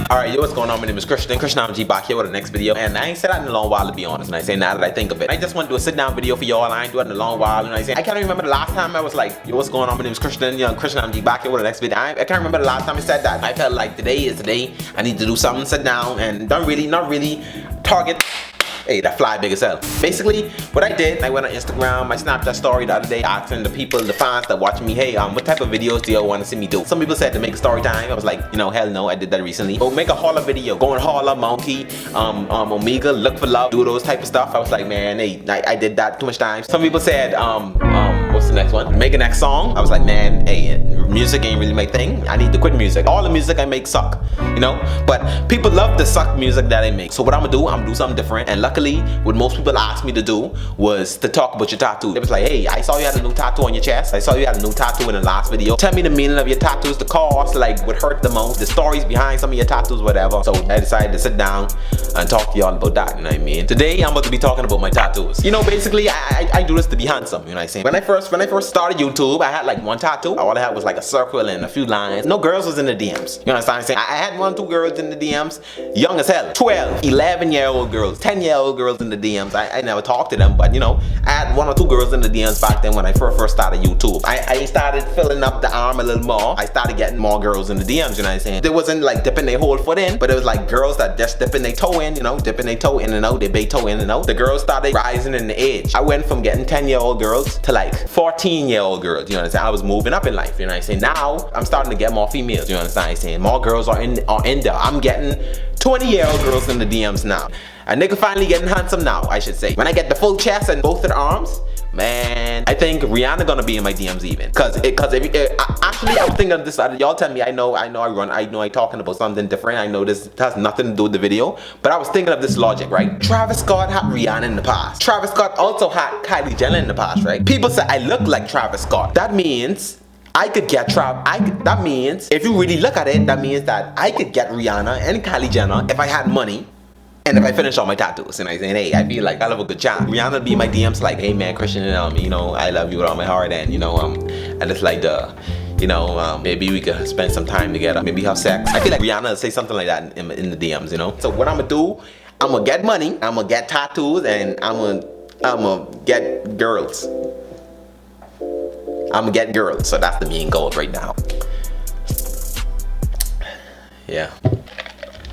Alright, yo, what's going on? My name is ChristianAdamG back here with the next video. And I ain't said that in a long while, to be honest. And I say now that I think of it, I just want to do a sit down video for y'all. I ain't do it in a long while. And I say I can't remember the last time I was like, yo, what's going on? My name is ChristianAdamG back here with the next video. I can't remember the last time I said that. I felt like today is the day I need to do something, sit down, and not really target. Hey, that fly big as hell. Basically, what I did, I went on Instagram, my Snapchat story the other day, asking the people, the fans that watch me, hey, what type of videos do y'all want to see me do? Some people said to make a story time. I was like, you know, hell no, I did that recently. Or make a holler video, go and holler, monkey, Omega, look for love, do those type of stuff. I was like, man, hey, I did that too much times. Some people said, what's the next one? Make a next song. I was like, man, hey, music ain't really my thing. I need to quit music. All the music I make suck, you know? But people love the suck music that I make. So what I'm gonna do something different. And luckily, what most people asked me to do was to talk about your tattoo. It was like, hey, I saw you had a new tattoo on your chest. I saw you had a new tattoo in the last video. Tell me the meaning of your tattoos, the cause, like what hurt the most, the stories behind some of your tattoos, whatever. So I decided to sit down and talk to y'all about that, you know what I mean? Today, I'm about to be talking about my tattoos. You know, basically, I do this to be handsome, you know what I'm saying? When I first started YouTube, I had like one tattoo. All I had was like a circle and a few lines. No girls was in the DMs. You know what I'm saying? I had 1 or 2 girls in the DMs, young as hell. 12, 11-year-old girls, 10-year-old girls in the DMs. I never talked to them, but you know, I had 1 or 2 girls in the DMs back then when I first started YouTube. I started filling up the arm a little more. I started getting more girls in the DMs, you know what I'm saying? It wasn't like dipping their whole foot in, but it was like girls that just dipping their toe in, you know, dipping their toe in and out, their big toe in and out. The girls started rising in the age. I went from getting 10-year-old girls to like 14-year-old girls, you know what I'm saying? I was moving up in life, you know what I'm saying? Now, I'm starting to get more females, you know what I'm saying? More girls are in there. I'm getting 20-year-old girls in the DMs now. A nigga finally getting handsome now, I should say. When I get the full chest and both of the arms, man, I think Rihanna gonna be in my DMs even. Actually, I was thinking of this. Y'all tell me, I know I talking about something different. I know this has nothing to do with the video, but I was thinking of this logic, right? Travis Scott had Rihanna in the past. Travis Scott also had Kylie Jenner in the past, right? People say I look like Travis Scott. That means I could get that means, if you really look at it, that means that I could get Rihanna and Kylie Jenner if I had money. And if I finish all my tattoos, and I say, hey, I feel like I love a good job. Rihanna be in my DMs like, hey man, Christian, you know, I love you with all my heart, and you know, I just like the, you know, maybe we could spend some time together, maybe have sex. I feel like Rihanna will say something like that in the DMs, you know. So what I'm gonna do, I'm gonna get money, I'm gonna get tattoos, and I'm gonna get girls. I'm gonna get girls. So that's the main goal right now. Yeah.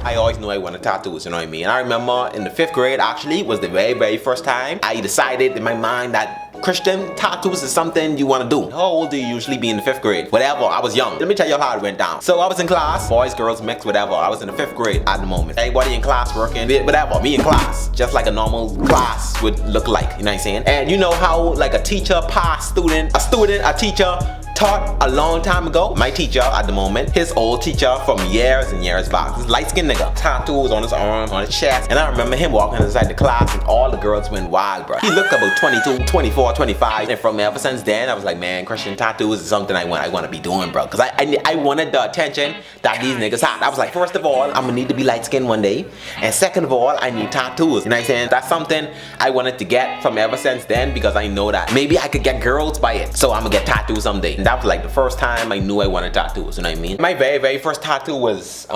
I always knew I wanted tattoos, you know what I mean? I remember in the 5th grade, actually, was the very first time I decided in my mind that Christian, tattoos is something you want to do. How old do you usually be in the 5th grade? Whatever, I was young. Let me tell you how it went down. So I was in class, boys, girls, mixed, whatever. I was in the 5th grade at the moment. Everybody in class working, whatever, me in class. Just like a normal class would look like, you know what I'm saying? And you know how like a teacher, past student, a teacher, taught a long time ago. My teacher at the moment, his old teacher from years and years back, this light-skinned nigga, tattoos on his arm, on his chest, and I remember him walking inside the class and all the girls went wild, bro. He looked about 22, 24, 25, and from ever since then, I was like, man, Christian, tattoos is something I want to be doing, bro, because I wanted the attention that these niggas had. I was like, first of all, I'm gonna need to be light-skinned one day, and second of all, I need tattoos, you know what I'm saying? That's something I wanted to get from ever since then, because I know that maybe I could get girls by it, so I'm gonna get tattoos someday. And that was like the first time I knew I wanted tattoos, you know what I mean? My very first tattoo was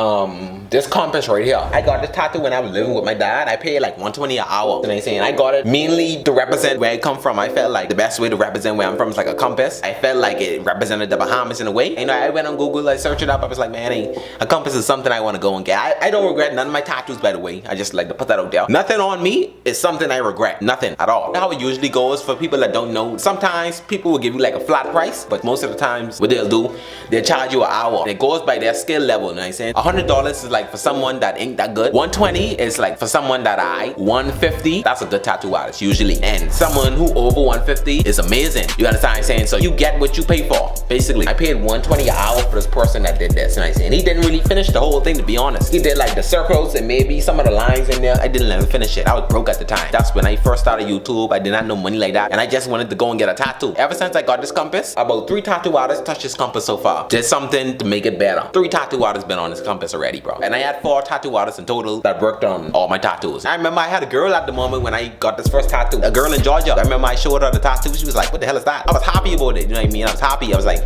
this compass right here. I got this tattoo when I was living with my dad. I paid like $120 an hour, you know what I'm saying? I got it mainly to represent where I come from. I felt like the best way to represent where I'm from is like a compass. I felt like it represented the Bahamas in a way. You know, I went on Google, I searched it up, I was like, man, hey, a compass is something I want to go and get. I don't regret none of my tattoos, by the way. I just like to put that out there. Nothing on me is something I regret. Nothing at all. How it usually goes for people that don't know, sometimes people will give you like a flat price, but most of the time what they'll do, they'll charge you an hour. It goes by their skill level, you know what I'm saying? $100 is like for someone that ain't that good. $120 is like for someone that $150, that's a good tattoo artist usually. And someone who over $150 is amazing. You understand what I'm saying? So you get what you pay for, basically. I paid $120 an hour for this person that did this, you know what I'm saying? He didn't really finish the whole thing, to be honest. He did like the circles and maybe some of the lines in there. I didn't let him finish it. I was broke at the time. That's when I first started YouTube. I did not know money like that, and I just wanted to go and get a tattoo. Ever since I got this compass, about 3 tattoo artists touched this compass so far. Did something to make it better. 3 tattoo artists been on this compass already, bro. And I had 4 tattoo artists in total that worked on all my tattoos. I remember I had a girl at the moment when I got this first tattoo. A girl in Georgia. I remember I showed her the tattoo. She was like, what the hell is that? I was happy about it. You know what I mean? I was happy. I was like,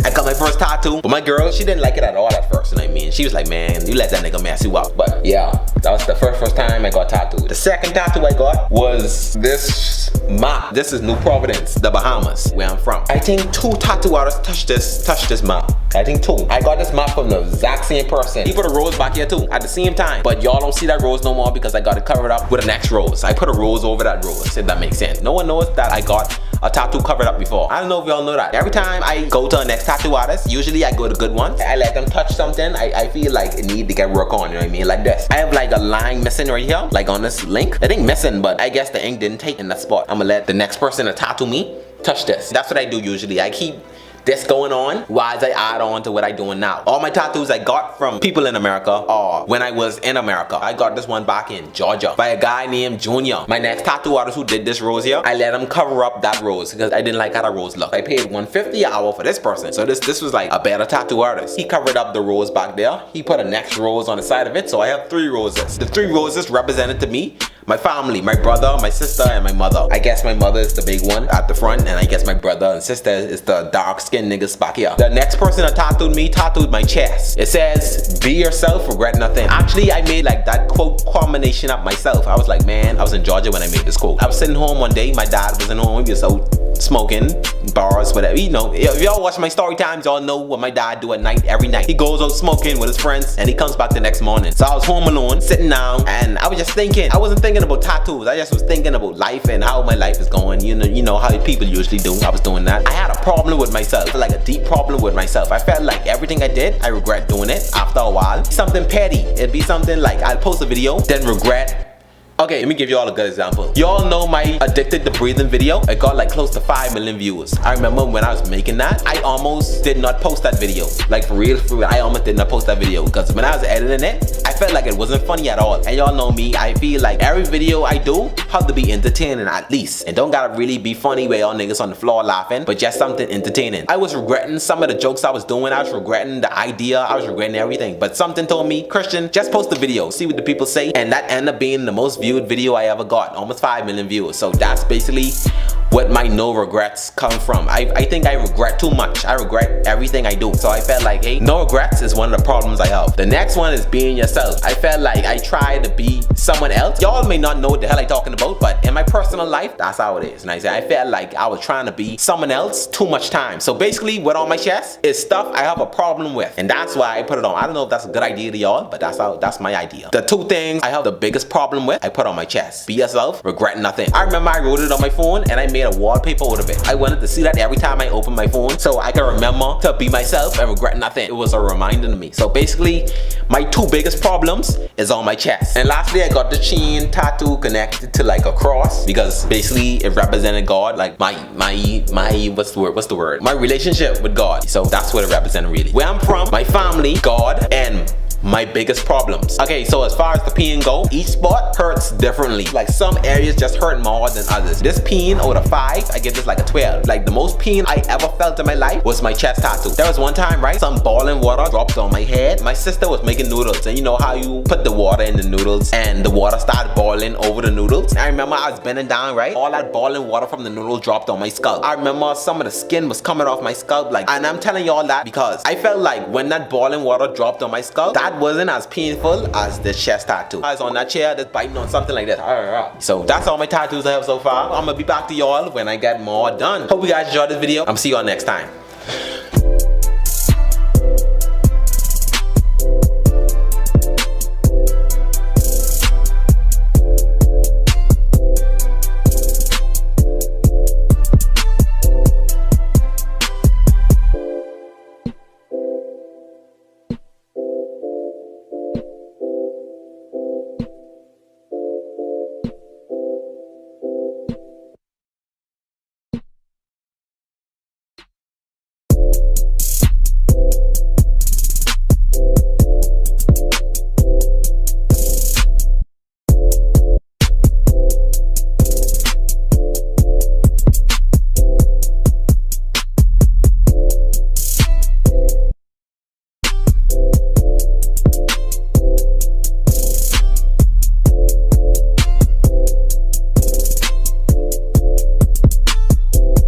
I got my first tattoo, but my girl, she didn't like it at all at first, you know what I mean? She was like, man, you let that nigga mess you up. But yeah, that was the first time I got tattooed. The second tattoo I got was this map. This is New Providence, the Bahamas, where I'm from. I think 2 tattoo artists touched this map. I think 2. I got this map from the exact same person. He put a rose back here too, at the same time. But y'all don't see that rose no more because I got it covered up with the next rose. I put a rose over that rose, if that makes sense. No one knows that I got a tattoo covered up before. I don't know if y'all know that. Every time I go to a next tattoo artist, usually I go to good ones. I let them touch something I feel like it need to get work on, you know what I mean? Like this. I have like a line missing right here, like on this link. I think missing, but I guess the ink didn't take in that spot. I'm gonna let the next person to tattoo me touch this. That's what I do usually. I keep this going on while I add on to what I'm doing now. All my tattoos I got from people in America or when I was in America. I got this one back in Georgia by a guy named Junior. My next tattoo artist who did this rose here, I let him cover up that rose because I didn't like how the rose looked. I paid $150 an hour for this person. So this was like a better tattoo artist. He covered up the rose back there. He put a next rose on the side of it. So I have 3 roses. The 3 roses represented to me my family, my brother, my sister, and my mother. I guess my mother is the big one at the front, and I guess my brother and sister is the dark-skinned niggas back here. The next person that tattooed me tattooed my chest. It says, be yourself, regret nothing. Actually, I made like that quote combination up myself. I was like, man, I was in Georgia when I made this quote. I was sitting home one day, my dad wasn't home, he was out smoking, bars, whatever. You know, if y'all watch my story times, y'all know what my dad do at night, every night. He goes out smoking with his friends, and he comes back the next morning. So I was home alone, sitting down, and I was just thinking. I wasn't thinking about tattoos. I just was thinking about life and how my life is going. You know how people usually do. I was doing that. I had a problem with myself, like a deep problem with myself. I felt like everything I did, I regret doing it after a while. Something petty. It'd be something like I'll post a video, then regret. Okay, let me give you all a good example. Y'all know my Addicted to Breathing video? It got like close to 5 million views. I remember when I was making that, I almost did not post that video. Like for real, I almost did not post that video because when I was editing it, I felt like it wasn't funny at all. And y'all know me, I feel like every video I do have to be entertaining at least. And don't gotta really be funny where y'all niggas on the floor laughing, but just something entertaining. I was regretting some of the jokes I was doing. I was regretting the idea. I was regretting everything. But something told me, Christian, just post the video, see what the people say. And that ended up being the most viewed video I ever got, almost 5 million views. So that's basically what my no regrets come from. I think I regret too much. I regret everything I do. So I felt like, hey, no regrets is one of the problems I have. The next one is being yourself. I felt like I tried to be someone else. Y'all may not know what the hell I'm talking about, but in my personal life, that's how it is. And I felt like I was trying to be someone else too much time. So basically, what on my chest is stuff I have a problem with, and that's why I put it on. I don't know if that's a good idea to y'all, but that's my idea. The 2 things I have the biggest problem with, I put on my chest. Be yourself, regret nothing. I remember I wrote it on my phone, and I made a wallpaper out of it. I wanted to see that every time I open my phone, so I can remember to be myself and regret nothing. It was a reminder to me. So basically, my 2 biggest problems is on my chest. And lastly, I got the chain tattoo connected to like a cross because basically it represented God, like my what's the word? My relationship with God. So that's what it represented really. Where I'm from, my family, God, and my biggest problems. Okay, so as far as the pain go, each spot hurts differently. Like some areas just hurt more than others. This pain out of 5, I give this like a 12. Like the most pain I ever felt in my life was my chest tattoo. There was one time, right, some boiling water dropped on my head. My sister was making noodles, and you know how you put the water in the noodles and the water started boiling over the noodles. I remember I was bending down, right, all that boiling water from the noodle dropped on my scalp. I remember some of the skin was coming off my scalp, like, and I'm telling y'all that because I felt like when that boiling water dropped on my scalp, that wasn't as painful as the chest tattoo. I was on that chair just biting on something like that. So that's all my tattoos I have so far. I'm gonna be back to y'all when I get more done. Hope you guys enjoyed this video. I'm see y'all next time.